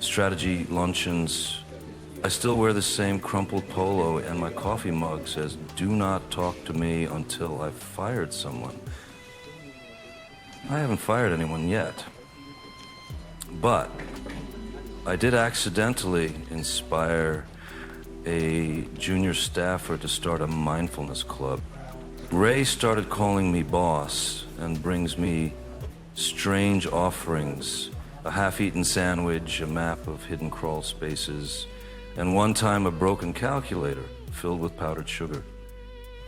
strategy luncheons. I still wear the same crumpled polo, and my coffee mug says, "Do not talk to me until I've fired someone." I haven't fired anyone yet. But I did accidentally inspire a junior staffer to start a mindfulness club. Ray started calling me boss and brings me strange offerings, a half-eaten sandwich, a map of hidden crawl spaces, and one time a broken calculator filled with powdered sugar.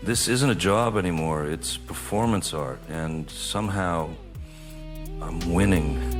This isn't a job anymore, it's performance art, and somehow I'm winning.